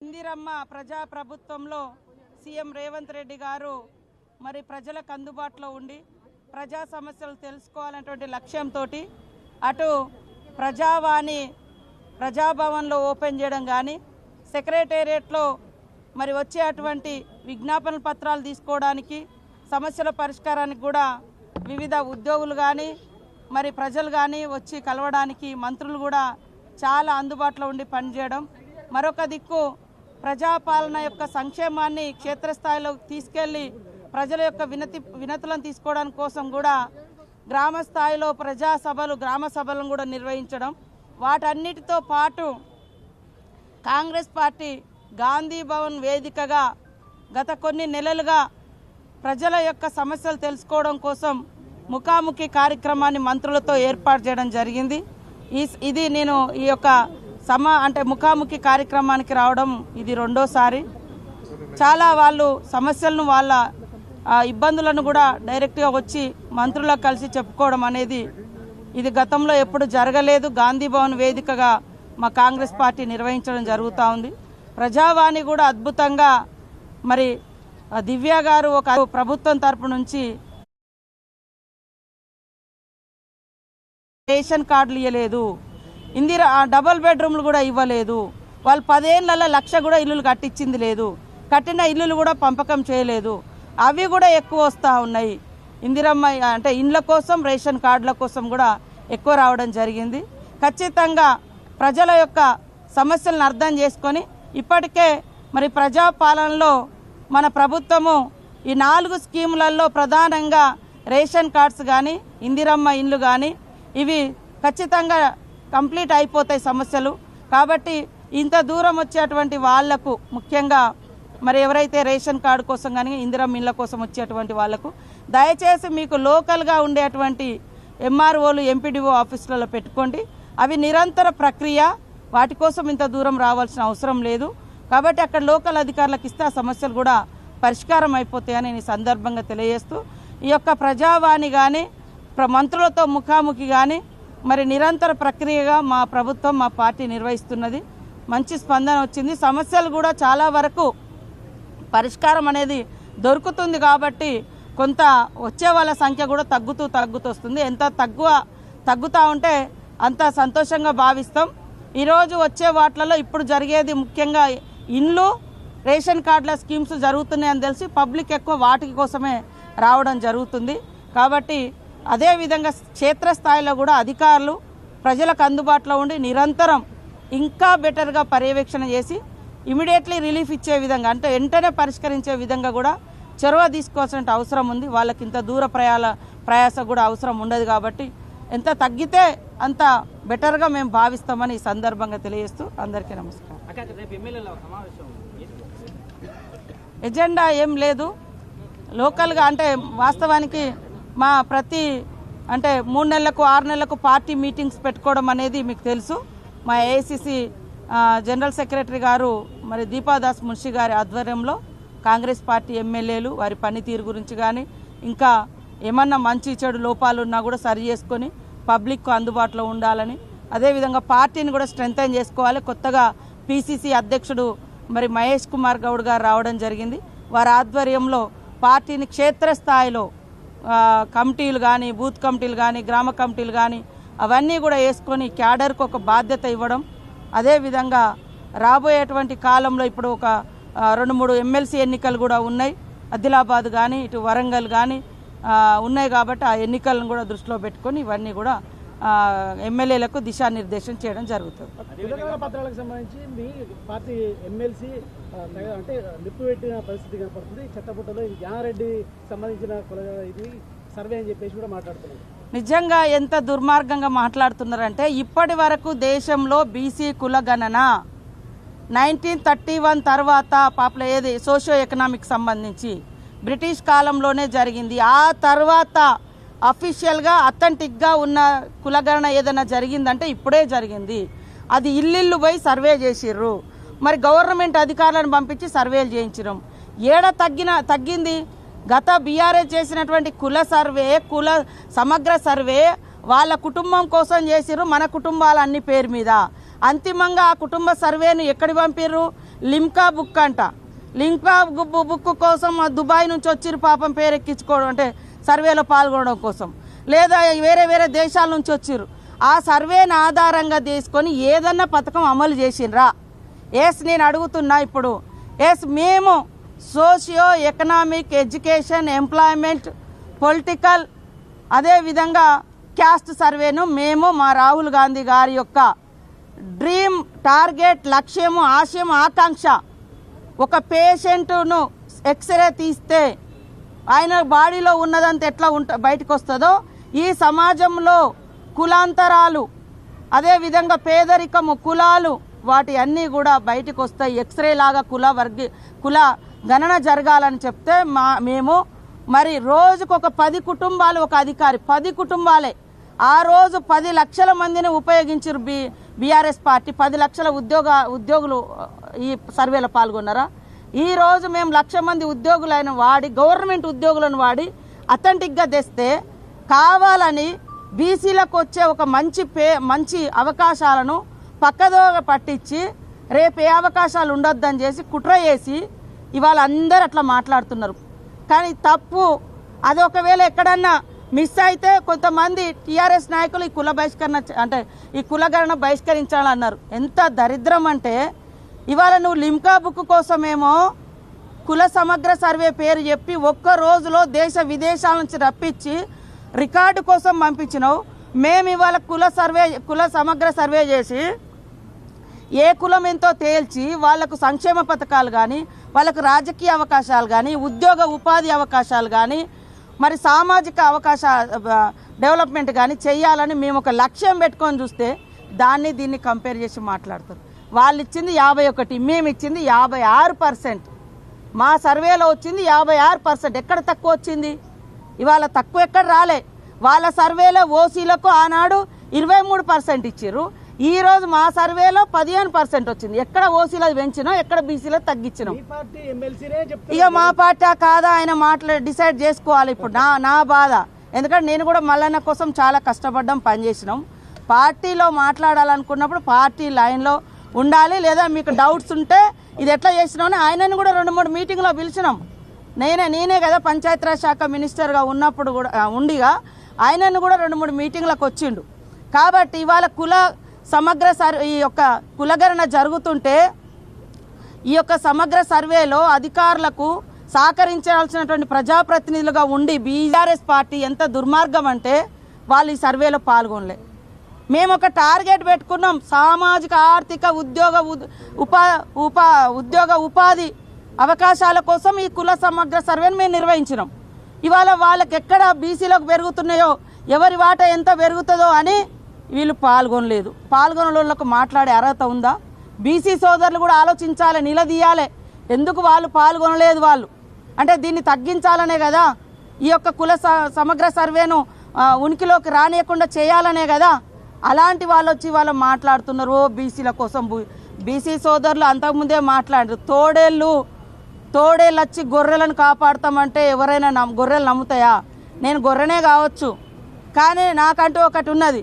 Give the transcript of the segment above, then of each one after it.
ఇందిరమ్మ ప్రజా ప్రభుత్వంలో సీఎం రేవంత్ రెడ్డి గారు మరి ప్రజలకు అందుబాటులో ఉండి ప్రజా సమస్యలు తెలుసుకోవాలనేటువంటి లక్ష్యంతో అటు ప్రజావాణి ప్రజాభవన్లో ఓపెన్ చేయడం కానీ సెక్రటేరియట్లో మరి వచ్చే అటువంటి విజ్ఞాపన పత్రాలు తీసుకోవడానికి సమస్యల పరిష్కారానికి కూడా వివిధ ఉద్యోగులు కానీ మరి ప్రజలు కానీ వచ్చి కలవడానికి మంత్రులు కూడా చాలా అందుబాటులో ఉండి పనిచేయడం, మరొక దిక్కు ప్రజాపాలన యొక్క సంక్షేమాన్ని క్షేత్రస్థాయిలో తీసుకెళ్లి ప్రజల యొక్క వినతులను తీసుకోవడానికి కోసం కూడా గ్రామ స్థాయిలో ప్రజా సభలు గ్రామ సభలను కూడా నిర్వహించడం, వాటన్నిటితో పాటు కాంగ్రెస్ పార్టీ గాంధీ భవన్ వేదికగా గత కొన్ని నెలలుగా ప్రజల యొక్క సమస్యలు తెలుసుకోవడం కోసం ముఖాముఖి కార్యక్రమాన్ని మంత్రులతో ఏర్పాటు చేయడం జరిగింది. ఇది నేను ఈ యొక్క ముఖాముఖి కార్యక్రమానికి రావడం ఇది రెండోసారి. చాలా వాళ్ళు సమస్యలను వాళ్ళ ఇబ్బందులను కూడా డైరెక్ట్గా వచ్చి మంత్రులకు కలిసి చెప్పుకోవడం అనేది ఇది గతంలో ఎప్పుడు జరగలేదు. గాంధీ భవన్ వేదికగా మా కాంగ్రెస్ పార్టీ నిర్వహించడం జరుగుతూ ఉంది. ప్రజావాణి కూడా అద్భుతంగా మరి దివ్య గారు ఒక ప్రభుత్వం తరపు నుంచి రేషన్ కార్డులు ఇవ్వలేదు, డబుల్ బెడ్రూమ్లు కూడా ఇవ్వలేదు, వాళ్ళు 10 ఏళ్లలో 1,00,000 కూడా ఇల్లులు కట్టించింది లేదు, కట్టిన ఇల్లులు కూడా పంపకం చేయలేదు, అవి కూడా ఎక్కువ వస్తూ ఉన్నాయి. ఇందిరమ్మ అంటే ఇండ్ల కోసం రేషన్ కార్డుల కోసం కూడా ఎక్కువ రావడం జరిగింది. ఖచ్చితంగా ప్రజల యొక్క సమస్యలను అర్థం చేసుకొని ఇప్పటికే మరి ప్రజాపాలనలో మన ప్రభుత్వము ఈ 4 స్కీములలో ప్రధానంగా రేషన్ కార్డ్స్ కానీ ఇందిరమ్మ ఇండ్లు కానీ ఇవి ఖచ్చితంగా కంప్లీట్ అయిపోతాయి సమస్యలు. కాబట్టి ఇంత దూరం వచ్చేటువంటి వాళ్లకు ముఖ్యంగా మరి ఎవరైతే రేషన్ కార్డు కోసం కానీ ఇందిరమ్మ ఇండ్ల కోసం వచ్చేటువంటి వాళ్లకు దయచేసి మీకు లోకల్గా ఉండేటువంటి ఎంఆర్ఓలు ఎంపీడీఓ ఆఫీసులలో పెట్టుకోండి. అవి నిరంతర ప్రక్రియ, వాటి కోసం ఇంత దూరం రావాల్సిన అవసరం లేదు. కాబట్టి అక్కడ లోకల్ అధికారులకు ఇస్తే ఆ సమస్యలు కూడా పరిష్కారం అయిపోతాయని ఈ సందర్భంగా తెలియజేస్తూ ఈ యొక్క ప్రజావాణి కానీ మంత్రులతో ముఖాముఖి కానీ మరి నిరంతర ప్రక్రియగా మా ప్రభుత్వం మా పార్టీ నిర్వహిస్తున్నది. మంచి స్పందన వచ్చింది. సమస్యలు కూడా చాలా వరకు పరిష్కారం అనేది దొరుకుతుంది. కాబట్టి కొంత వచ్చే వాళ్ళ సంఖ్య కూడా తగ్గుతూ వస్తుంది. ఎంత తగ్గుతూ ఉంటే అంత సంతోషంగా భావిస్తాం. ఈరోజు వచ్చే వాటిలలో ఇప్పుడు జరిగేది ముఖ్యంగా ఇండ్లు రేషన్ కార్డుల స్కీమ్స్ జరుగుతున్నాయని తెలిసి పబ్లిక్ ఎక్కువ వాటి కోసమే రావడం జరుగుతుంది. కాబట్టి అదేవిధంగా క్షేత్రస్థాయిలో కూడా అధికారులు ప్రజలకు అందుబాటులో ఉండి నిరంతరం ఇంకా బెటర్గా పర్యవేక్షణ చేసి ఇమీడియట్లీ రిలీఫ్ ఇచ్చే విధంగా అంటే వెంటనే పరిష్కరించే విధంగా కూడా చొరవ తీసుకోవాల్సిన అవసరం ఉంది. వాళ్ళకి ఇంత దూర ప్రయాస కూడా అవసరం ఉండదు. కాబట్టి ఎంత తగ్గితే అంత బెటర్గా మేము భావిస్తామని ఈ సందర్భంగా తెలియజేస్తూ అందరికీ నమస్కారం. ఎజెండా ఏం లేదు. లోకల్గా అంటే వాస్తవానికి మా ప్రతి 3 నెలలకు 6 నెలలకు పార్టీ మీటింగ్స్ పెట్టుకోవడం అనేది మీకు తెలుసు. మా ఏఐసిసి జనరల్ సెక్రటరీ గారు మరి దీపాదాస్ మున్షి గారి ఆధ్వర్యంలో కాంగ్రెస్ పార్టీ ఎమ్మెల్యేలు వారి పనితీరు గురించి కానీ ఇంకా ఏమన్నా మంచి చెడు లోపాలు ఉన్నా కూడా సరి చేసుకొని పబ్లిక్కు అందుబాటులో ఉండాలని, అదేవిధంగా పార్టీని కూడా స్ట్రెంథెన్ చేసుకోవాలి. కొత్తగా పిసిసి అధ్యక్షుడు మరి మహేష్ కుమార్ గౌడ్ గారు రావడం జరిగింది. వారి ఆధ్వర్యంలో పార్టీని క్షేత్రస్థాయిలో కమిటీలు కానీ బూత్ కమిటీలు కానీ గ్రామ కమిటీలు కానీ అవన్నీ కూడా వేసుకొని క్యాడర్కు ఒక బాధ్యత ఇవ్వడం, అదేవిధంగా రాబోయేటువంటి కాలంలో ఇప్పుడు ఒక 2-3 ఎమ్మెల్సీ ఎన్నికలు కూడా ఉన్నాయి. ఆదిలాబాద్ కానీ ఇటు వరంగల్ కానీ ఉన్నాయి. కాబట్టి ఆ ఎన్నికలను కూడా దృష్టిలో పెట్టుకొని ఇవన్నీ కూడా ఎమ్మెల్యేలకు దిశానిర్దేశం చేయడం జరుగుతుంది. పత్రాలకు సంబంధించి మీ పార్టీ ఎమ్మెల్సీ అంటే నిప్పు పెట్టిన పరిస్థితి కనపడుతుంది. చెత్తపుట్టలో జానారెడ్డి సంబంధించిన ఇది సర్వే అని చెప్పేసి కూడా మాట్లాడుతున్నారు. నిజంగా ఎంత దుర్మార్గంగా మాట్లాడుతున్నారంటే ఇప్పటి వరకు దేశంలో బీసీ కులగణన 1931 తర్వాత ఏది సోషియో ఎకనామిక్ సంబంధించి బ్రిటిష్ కాలంలోనే జరిగింది. ఆ తర్వాత అఫీషియల్గా అథెంటిక్గా ఉన్న కులగణన ఏదైనా జరిగిందంటే ఇప్పుడే జరిగింది. అది ఇల్లు పోయి సర్వే చేసిర్రు. మరి గవర్నమెంట్ అధికారులను పంపించి సర్వేలు చేయించడం తగ్గింది. గత బీఆర్ఎస్ చేసినటువంటి కుల సర్వే కుల సమగ్ర సర్వే వాళ్ళ కుటుంబం కోసం చేసిర్రు, మన కుటుంబాలన్నీ పేరు మీద. అంతిమంగా ఆ కుటుంబ సర్వేను ఎక్కడి పంపిర్రు? లిమ్కా బుక్ అంట. లిమ్కా బుక్ కోసం దుబాయ్ నుంచి వచ్చిర్రు పాపం పేరెక్కించుకోవడం, అంటే సర్వేలో పాల్గొనడం కోసం, లేదా వేరే వేరే దేశాల నుంచి వచ్చిర్రు. ఆ సర్వేని ఆధారంగా తీసుకొని ఏదన్నా పథకం అమలు చేసిండ్రా? ఎస్, నేను అడుగుతున్నా ఇప్పుడు. ఎస్, మేము socio economic, education, employment, political, అదేవిధంగా క్యాస్ట్ సర్వేను మేము మా రాహుల్ గాంధీ గారి యొక్క డ్రీమ్, టార్గెట్, లక్ష్యము, ఆశయం, ఆకాంక్ష, ఒక పేషెంట్ను ఎక్స్రే తీస్తే ఆయన బాడీలో ఉన్నదంతా ఎట్లా బయటకు వస్తుందో, ఈ సమాజంలో కులాంతరాలు, అదేవిధంగా పేదరికము, కులాలు, వాటి అన్నీ కూడా బయటకు వస్తాయి. ఎక్స్రే లాగా కుల గణన జరగాలని చెప్తే మేము మరి రోజుకు ఒక 10 కుటుంబాలు, ఒక అధికారి, 10 కుటుంబాలే ఆ రోజు 10 లక్షల మందిని ఉపయోగించారు. బీఆర్ఎస్ పార్టీ 10 లక్షల ఉద్యోగులు ఈ సర్వేలో పాల్గొన్నారా? ఈ రోజు మేము 1,00,000 మంది ఉద్యోగులను వాడి, గవర్నమెంట్ ఉద్యోగులను వాడి అథెంటిక్గా తెస్తే కావాలని బీసీలకు వచ్చే ఒక మంచి అవకాశాలను పక్కదోవ పట్టించి రేపు ఏ అవకాశాలు ఉండొద్దని చేసి కుట్ర చేసి ఇవాళ అందరూ అట్లా మాట్లాడుతున్నారు. కానీ తప్పు. అది ఒకవేళ ఎక్కడన్నా మిస్ అయితే కొంతమంది టీఆర్ఎస్ నాయకులు ఈ కుల బహిష్కరణ, అంటే ఈ కులగణన బహిష్కరించాలన్నారు. ఎంత దరిద్రం అంటే, ఇవాళ నువ్వు లిమ్కా బుక్ కోసమేమో కుల సమగ్ర సర్వే పేరు చెప్పి ఒక్క రోజులో దేశ విదేశాల నుంచి రప్పించి రికార్డు కోసం పంపించినావు. మేము ఇవాళ కుల సమగ్ర సర్వే చేసి ఏ కులం ఎంతో తేల్చి వాళ్లకు సంక్షేమ పథకాలు కానీ, వాళ్ళకు రాజకీయ అవకాశాలు కానీ, ఉద్యోగ ఉపాధి అవకాశాలు కానీ, మరి సామాజిక డెవలప్మెంట్ కానీ చేయాలని మేము ఒక లక్ష్యం పెట్టుకొని చూస్తే దీన్ని కంపేర్ చేసి మాట్లాడుతారు. వాళ్ళు ఇచ్చింది 51, మేము ఇచ్చింది 56%. మా సర్వేలో వచ్చింది 56%. ఎక్కడ తక్కువ వచ్చింది? ఇవాళ తక్కువ ఎక్కడ రాలే. వాళ్ళ సర్వేలో ఓసీలకు ఆనాడు 23% ఇచ్చారు. ఈరోజు మా సర్వేలో 15% వచ్చింది. ఎక్కడ ఓసీలో పెంచినాం, ఎక్కడ బీసీలో తగ్గించినాం. ఇక మా పార్టీ కాదా ఆయన డిసైడ్ చేసుకోవాలి. ఇప్పుడు నా బాధ, ఎందుకంటే నేను కూడా మల్లన్న కోసం చాలా కష్టపడ్డాం, పనిచేసినాం. పార్టీలో మాట్లాడాలనుకున్నప్పుడు పార్టీ లైన్లో ఉండాలి. లేదా మీకు డౌట్స్ ఉంటే ఇది ఎట్లా చేసినామని ఆయనను కూడా 2-3 మీటింగ్లో పిలిచినాం. నేనే కదా పంచాయతీరాజ్ శాఖ మినిస్టర్గా ఉన్నప్పుడు కూడా ఉండిగా ఆయనను కూడా 2-3 మీటింగ్లకు వచ్చిండు. కాబట్టి ఇవాళ సమగ్ర ఈ యొక్క కులగణన జరుగుతుంటే ఈ యొక్క సమగ్ర సర్వేలో అధికారులకు సహకరించాల్సినటువంటి ప్రజాప్రతినిధులుగా ఉండి బీఆర్ఎస్ పార్టీ ఎంత దుర్మార్గం అంటే వాళ్ళు ఈ సర్వేలో పాల్గొనలే. మేము ఒక టార్గెట్ పెట్టుకున్నాం, సామాజిక ఆర్థిక ఉద్యోగ ఉపాధి అవకాశాల కోసం ఈ కుల సమగ్ర సర్వేను మేము నిర్వహించినాం. ఇవాళ వాళ్ళకి ఎక్కడ బీసీలకు పెరుగుతున్నాయో, ఎవరి వాటా ఎంత పెరుగుతుందో అని వీళ్ళు పాల్గొనలేదు. పాల్గొనలకు మాట్లాడే అర్హత ఉందా? బీసీ సోదరులు కూడా ఆలోచించాలి, నిలదీయాలి. ఎందుకు వాళ్ళు పాల్గొనలేదు? వాళ్ళు అంటే దీన్ని తగ్గించాలనే కదా, ఈ యొక్క కుల సమగ్ర సర్వేను ఉనికిలోకి రానియకుండా చేయాలనే కదా. అలాంటి వాళ్ళు వచ్చి వాళ్ళు మాట్లాడుతున్నారు బీసీల కోసం. బీసీ సోదరులు అంతకుముందే మాట్లాడారు, తోడేళ్ళు వచ్చి గొర్రెలను కాపాడుతామంటే ఎవరైనా గొర్రెలు నమ్ముతాయా? నేను గొర్రెనే కావచ్చు, కానీ నాకంటూ ఒకటి ఉన్నది.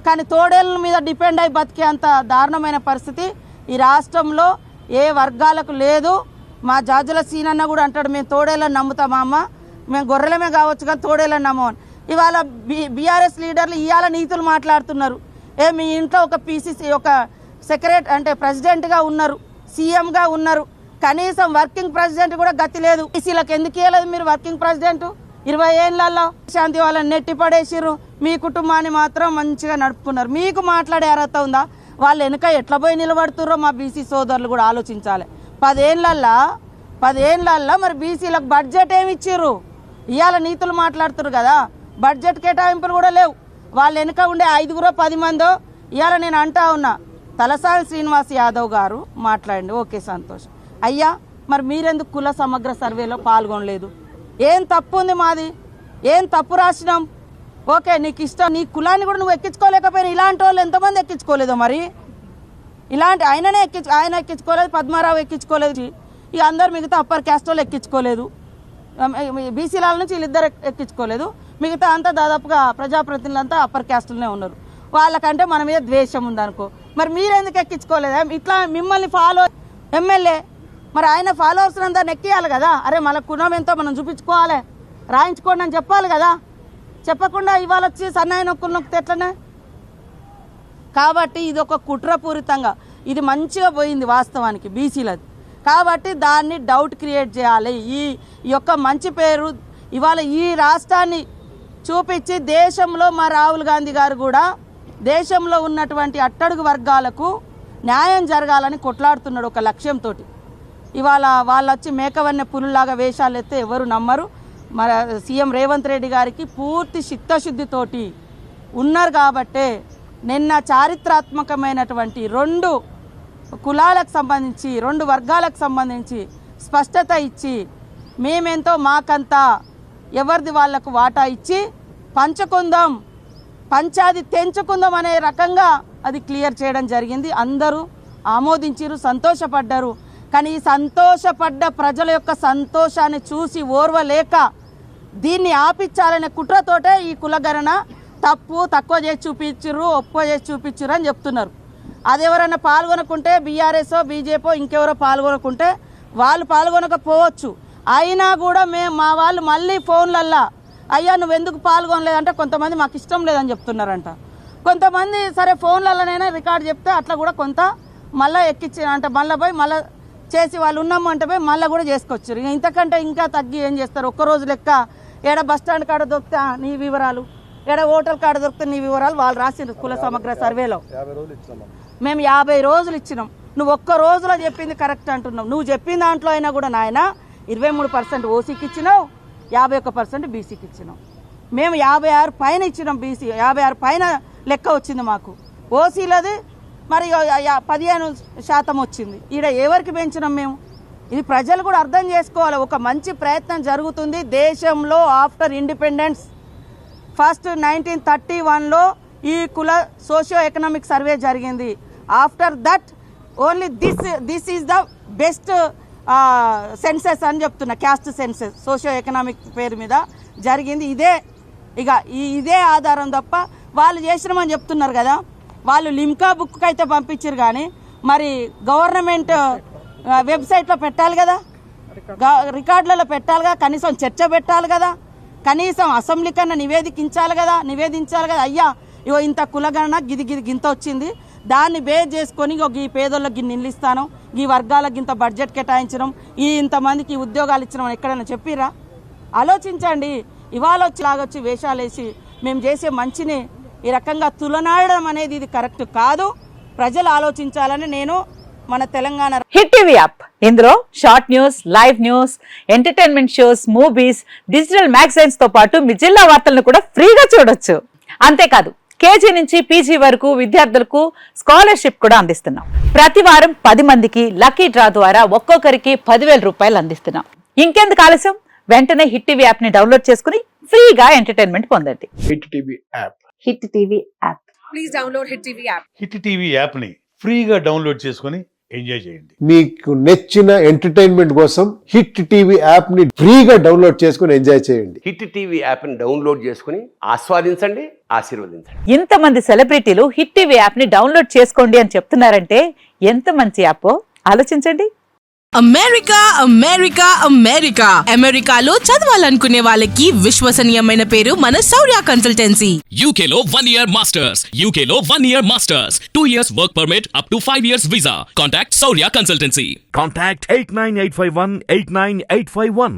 కానీ తోడేళ్ళ మీద డిపెండ్ అయి బతికే అంత దారుణమైన పరిస్థితి ఈ రాష్ట్రంలో ఏ వర్గాలకు లేదు. మా జాజుల సీనన్న కూడా అంటాడు, మేము తోడేళ్ళని నమ్ముతామా అమ్మ, మేము గొర్రెలమే కావచ్చు కానీ తోడేళ్ళని నమ్మని. ఇవాళ బీఆర్ఎస్ లీడర్లు ఇవాళ నీతులు మాట్లాడుతున్నారు. మీ ఇంట్లో ఒక పీసీసీ ఒక సెక్రటరీ అంటే ప్రెసిడెంట్గా ఉన్నారు, సీఎంగా ఉన్నారు, కనీసం వర్కింగ్ ప్రెసిడెంట్ కూడా గతి లేదు. బీసీలకు ఎందుకు ఇవ్వలేదు మీరు వర్కింగ్ ప్రెసిడెంట్? 20 ఏళ్లలో శాంతి వాళ్ళని నెట్టి పడేసిర్రు, మీ కుటుంబాన్ని మాత్రం మంచిగా నడుపుకున్నారు. మీకు మాట్లాడే అర్హత ఉందా? వాళ్ళు వెనుక ఎట్లా పోయి నిలబడుతుర్రో మా బీసీ సోదరులు కూడా ఆలోచించాలి. 10 ఏళ్లల్లో మరి బీసీలకు బడ్జెట్ ఏమి ఇచ్చిర్రు? ఇవాళ నీతులు మాట్లాడుతున్నారు కదా, బడ్జెట్ కేటాయింపులు కూడా లేవు. వాళ్ళు వెనుక ఉండే 5-10 మందో ఇవాళ నేను అంటా ఉన్నా. తలసాని శ్రీనివాస్ యాదవ్ గారు మాట్లాడండి, ఓకే సంతోషం. అయ్యా మరి మీరెందుకు కుల సమగ్ర సర్వేలో పాల్గొనలేదు? ఏం తప్పు ఉంది మాది? ఏం తప్పు రాసినాం? ఓకే, నీకు ఇష్టం, నీ కులాన్ని కూడా నువ్వు ఎక్కించుకోలేకపోయినా ఇలాంటి వాళ్ళు ఎంతమంది ఎక్కించుకోలేదో మరి? ఇలాంటి ఆయన ఎక్కించుకోలేదు, పద్మారావు ఎక్కించుకోలేదు, ఇక అందరు మిగతా అప్పర్ క్యాస్ట్ వాళ్ళు ఎక్కించుకోలేదు, బీసీల నుంచి వీళ్ళిద్దరు ఎక్కించుకోలేదు, మిగతా అంతా దాదాపుగా ప్రజాప్రతినిధులంతా అప్పర్ క్యాస్ట్లోనే ఉన్నారు. వాళ్ళకంటే మన మీద ద్వేషం ఉందనుకో, మరి మీరెందుకు ఎక్కించుకోలేదా? ఇట్లా మిమ్మల్ని ఎమ్మెల్యే. మరి ఆయన ఫాలోవర్స్ అంతా నెక్కియాలి కదా, అరే మన కులం ఎంతో మనం చూపించుకోవాలి, రాయించుకోండి అని చెప్పాలి కదా. చెప్పకుండా ఇవాళ వచ్చి సన్నాయి నొక్కులు నొక్కితే ఎట్లనే? కాబట్టి ఇది ఒక కుట్రపూరితంగా, ఇది మంచిగా పోయింది వాస్తవానికి బీసీలది. కాబట్టి దాన్ని డౌట్ క్రియేట్ చేయాలి. ఈ యొక్క మంచి పేరు ఇవాళ ఈ రాష్ట్రాన్ని చూపించి దేశంలో మా రాహుల్ గాంధీ గారు కూడా దేశంలో ఉన్నటువంటి అట్టడుగు వర్గాలకు న్యాయం జరగాలని కొట్లాడుతున్నాడు ఒక లక్ష్యంతో. ఇవాళ వాళ్ళు వచ్చి మేకవన్నె పులులాగా వేషాలు ఎత్తే ఎవరు నమ్మరు. మన సీఎం రేవంత్ రెడ్డి గారికి పూర్తి చిత్తశుద్ధితోటి ఉన్నారు కాబట్టే నిన్న చారిత్రాత్మకమైనటువంటి 2 కులాలకు సంబంధించి 2 వర్గాలకు సంబంధించి స్పష్టత ఇచ్చి మేమెంతో మాకంతా ఎవరిది వాళ్లకు వాటా ఇచ్చి పంచుకుందాం, పంచాది తెంచుకుందాం అనే రకంగా అది క్లియర్ చేయడం జరిగింది. అందరూ ఆమోదించారు, సంతోషపడ్డారు. కానీ ఈ సంతోషపడ్డ ప్రజల యొక్క సంతోషాన్ని చూసి ఓర్వలేక దీన్ని ఆపించాలనే కుట్రతోటే ఈ కులగణన తక్కువ చేసి చూపించరు, ఒప్పో చేసి చూపించరు అని చెప్తున్నారు. అది ఎవరైనా పాల్గొనకుంటే బీఆర్ఎస్ బీజేపీ ఇంకెవరో పాల్గొనకుంటే వాళ్ళు పాల్గొనకపోవచ్చు. అయినా కూడా మా వాళ్ళు మళ్ళీ ఫోన్లల్లా అయ్యా నువ్వు ఎందుకు పాల్గొనలేదంటే కొంతమంది మాకు ఇష్టం లేదని చెప్తున్నారంట. కొంతమంది సరే ఫోన్లలోనైనా రికార్డు చెప్తే అట్లా కూడా కొంత మళ్ళీ ఎక్కించి అంటే మళ్ళీ పోయి మళ్ళీ చేసి వాళ్ళు ఉన్నాము అంటే పోయి మళ్ళీ కూడా చేసుకొచ్చారు. ఇంతకంటే ఇంకా తగ్గి ఏం చేస్తారు? ఒక్కరోజు లెక్క ఏడ బస్ స్టాండ్ కాడ దొరికితే నీ వివరాలు, ఏడ హోటల్ కాడ దొరికితే నీ వివరాలు వాళ్ళు రాసిన కుల సమగ్ర సర్వేలో మేము 50 రోజులు ఇచ్చినాం. నువ్వు ఒక్క రోజులో చెప్పింది కరెక్ట్ అంటున్నావు. నువ్వు చెప్పిన దాంట్లో అయినా కూడా నాయన 23% ఓసీకి ఇచ్చినావు, 51% బీసీకి ఇచ్చినాం. మేము 56 పైన ఇచ్చినాం. బీసీ 56 పైన లెక్క వచ్చింది మాకు. ఓసీలది మరి 15% వచ్చింది. ఈడ ఎవరికి పెంచినాం మేము? ఇది ప్రజలు కూడా అర్థం చేసుకోవాలి. ఒక మంచి ప్రయత్నం జరుగుతుంది దేశంలో. ఆఫ్టర్ ఇండిపెండెన్స్ ఫస్ట్ 1931లో ఈ కుల సోషియో ఎకనామిక్ సర్వే జరిగింది. After that only this is the best census అని చెప్తున్నా. క్యాస్ట్ సెన్సెస్ సోషియో ఎకనామిక్ పేరు మీద జరిగింది. ఇదే ఆధారం తప్ప వాళ్ళు చేసినామని చెప్తున్నారు కదా. వాళ్ళు లిమ్కా బుక్ అయితే పంపించారు కానీ మరి గవర్నమెంట్ వెబ్సైట్లో పెట్టాలి కదా, రికార్డులలో పెట్టాలి కదా, కనీసం చర్చ పెట్టాలి కదా, కనీసం అసెంబ్లీ కన్నా నివేదించాలి కదా. అయ్యా ఇగో ఇంత కులగణన గింత వచ్చింది, దాన్ని బేస్ చేసుకొని ఈ పేదోళ్ళకి గిన్ని ఇల్లు ఇస్తాను, ఈ వర్గాలకు ఇంత బడ్జెట్ కేటాయించడం, ఇంతమందికి ఉద్యోగాలు ఇచ్చడం ఎక్కడైనా చెప్పిరా? ఆలోచించండి. ఇవాళ లాగొచ్చి వేషాలు వేసి మేము చేసే మంచిని ఈ రకంగా తులనాడడం అనేది ఇది కరెక్ట్ కాదు. ప్రజలు ఆలోచించాలని నేను మన తెలంగాణ హిట్ టీవీ యాప్, ఇందులో short news, live news, entertainment shows, movies, digital magazines తో పాటు మీ జిల్లా వార్తలను కూడా ఫ్రీగా చూడొచ్చు. అంతేకాదు కేజీ నుంచి పీజీ వరకు విద్యార్థులకు స్కాలర్షిప్ కూడా అందిస్తున్నాం. ప్రతి వారం 10 మందికి లక్కీ డ్రా ద్వారా ఒక్కొక్కరికి 10,000 రూపాయలు అందిస్తున్నాం. ఇంకెందుకు ఆలస్యం? వెంటనే హిట్ టీవీ యాప్ ని డౌన్లోడ్ చేసుకుని ఫ్రీగా ఎంటర్టైన్మెంట్ పొందండి. Hit TV app. Hit TV app. Please download hit TV app. Hit TV app ని ఫ్రీగా డౌన్లోడ్ చేసుకుని ఎంజాయ్ చేయండి. మీకు నచ్చిన ఎంటర్టైన్మెంట్ కోసం హిట్ టీవీ యాప్ ని ఫ్రీగా డౌన్లోడ్ చేసుకుని ఎంజాయ్ చేయండి. హిట్ టీవీ యాప్ ని డౌన్లోడ్ చేసుకుని ఆస్వాదించండి, ఆశీర్వదించండి. ఇంతమంది సెలబ్రిటీలు హిట్ టీవీ యాప్ ని డౌన్లోడ్ చేసుకోండి అని చెప్తున్నారంటే ఎంత మంచి యాప్ ఆలోచించండి. అమెరికాలో చదవాలనుకునే వాళ్ళకి విశ్వసనీయమైన పేరు మన శౌర్య కన్సల్టెన్సీ. UK లో 1 year masters, UK లో 1 year masters, 2 years work permit up to 5 years visa. Contact Saurya Consultancy. Contact 89851 89851.